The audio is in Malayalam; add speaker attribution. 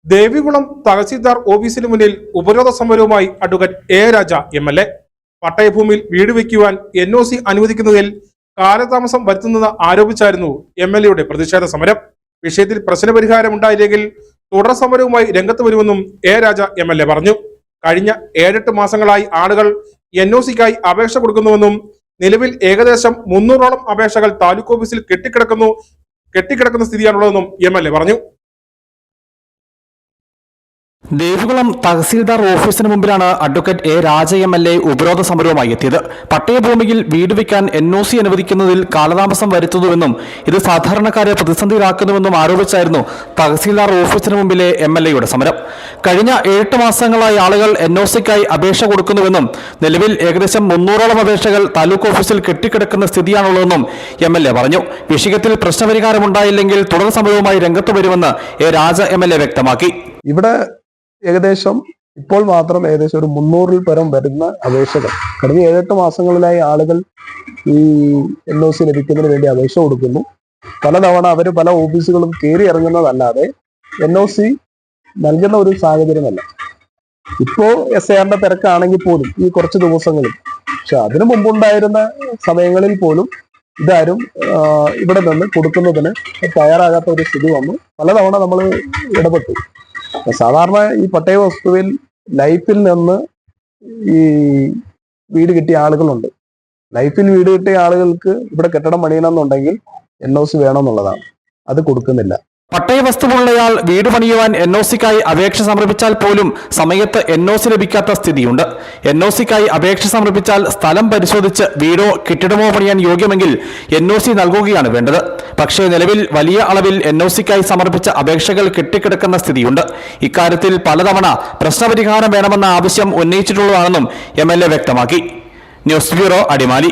Speaker 1: ദേവികുളം തഹസീൽദാർ ഓഫീസിന് മുന്നിൽ ഉപരോധ സമരവുമായി അഡ്വക്കേറ്റ് എ രാജ MLA. പട്ടയഭൂമിയിൽ വീട് വയ്ക്കുവാൻ NOC അനുവദിക്കുന്നതിൽ കാലതാമസം വരുത്തുന്നത് ആരോപിച്ചായിരുന്നു MLAയുടെ പ്രതിഷേധ സമരം. വിഷയത്തിൽ പ്രശ്നപരിഹാരമുണ്ടായില്ലെങ്കിൽ തുടർ സമരവുമായി രംഗത്ത് വരുമെന്നും എ രാജ MLA പറഞ്ഞു. കഴിഞ്ഞ 7-8 മാസങ്ങളായി ആളുകൾ NOCക്കായി അപേക്ഷ കൊടുക്കുന്നുവെന്നും നിലവിൽ ഏകദേശം 300ഓളം അപേക്ഷകൾ താലൂക്ക് ഓഫീസിൽ കെട്ടിക്കിടക്കുന്ന സ്ഥിതിയാണുള്ളതെന്നും MLA പറഞ്ഞു.
Speaker 2: ദേവികുളം തഹസീൽദാർ ഓഫീസിന് മുമ്പിലാണ് അഡ്വക്കേറ്റ് എ രാജ MLA ഉപരോധ സമരവുമായി എത്തിയത്. പട്ടയഭൂമിയിൽ വീട് വയ്ക്കാൻ NOC അനുവദിക്കുന്നതിൽ കാലതാമസം വരുത്തുന്നുവെന്നും ഇത് സാധാരണക്കാരെ പ്രതിസന്ധിയിലാക്കുന്നുവെന്നും ആരോപിച്ചായിരുന്നു തഹസീൽദാർ ഓഫീസിന് മുമ്പിലെ MLAയുടെ സമരം. കഴിഞ്ഞ 7-8 മാസങ്ങളായി ആളുകൾ NOCക്കായി അപേക്ഷ കൊടുക്കുന്നുവെന്നും നിലവിൽ ഏകദേശം 300ഓളം അപേക്ഷകൾ താലൂക്ക് ഓഫീസിൽ കെട്ടിക്കിടക്കുന്ന സ്ഥിതിയാണുള്ളതെന്നും MLA പറഞ്ഞു. വിഷയത്തിൽ പ്രശ്നപരിഹാരമുണ്ടായില്ലെങ്കിൽ തുടർ സമരവുമായി രംഗത്ത് വരുമെന്ന് എ രാജ MLA വ്യക്തമാക്കി.
Speaker 3: ഇവിടെ ഏകദേശം ഇപ്പോൾ മാത്രം ഏകദേശം ഒരു 300-ൽ പരം വരുന്ന അപേക്ഷകൾ കഴിഞ്ഞ 7-8 മാസങ്ങളിലായി ആളുകൾ ഈ NOC ലഭിക്കുന്നതിന് വേണ്ടി അപേക്ഷ കൊടുക്കുന്നു. പലതവണ അവർ പല ഓഫീസുകളും കയറി ഇറങ്ങുന്നതല്ലാതെ NOC നൽകുന്ന ഒരു സാഹചര്യമല്ല. ഇപ്പോ SARന്റെ തിരക്കാണെങ്കിൽ പോലും ഈ കുറച്ച് ദിവസങ്ങളിൽ, പക്ഷെ അതിനു മുമ്പുണ്ടായിരുന്ന സമയങ്ങളിൽ പോലും ഇതാരും ഇവിടെ നിന്ന് കൊടുക്കുന്നതിന് തയ്യാറാകാത്ത ഒരു സ്ഥിതി വന്നു. പലതവണ നമ്മൾ ഇടപെട്ടു. സാധാരണ ഈ പട്ടയ വസ്തുവിൽ ലൈഫിൽ നിന്ന് ഈ വീട് കിട്ടിയ ആളുകളുണ്ട്. ലൈഫിൽ വീട് കിട്ടിയ ആളുകൾക്ക് ഇവിടെ കെട്ടിടം പണിയണമെന്നുണ്ടെങ്കിൽ NOC വേണമെന്നുള്ളതാണ്. അത് കൊടുക്കുന്നില്ല.
Speaker 2: പട്ടയ വസ്തുവുള്ളയാൾ വീട് പണിയുവാൻ NOCക്കായി അപേക്ഷ സമർപ്പിച്ചാൽ പോലും സമയത്ത് NOC ലഭിക്കാത്ത സ്ഥിതിയുണ്ട്. NOCക്കായി അപേക്ഷ സമർപ്പിച്ചാൽ സ്ഥലം പരിശോധിച്ച് വീടോ കെട്ടിടമോ പണിയാൻ യോഗ്യമെങ്കിൽ NOC നൽകുകയാണ് വേണ്ടത്. പക്ഷേ നിലവിൽ വലിയ അളവിൽ NOCക്കായി സമർപ്പിച്ച അപേക്ഷകൾ കെട്ടിക്കിടക്കുന്ന സ്ഥിതിയുണ്ട്. ഇക്കാര്യത്തിൽ പലതവണ പ്രശ്നപരിഹാരം വേണമെന്ന ആവശ്യം ഉന്നയിച്ചിട്ടുള്ളതാണെന്നും MLA വ്യക്തമാക്കി. News bureau, Adimali.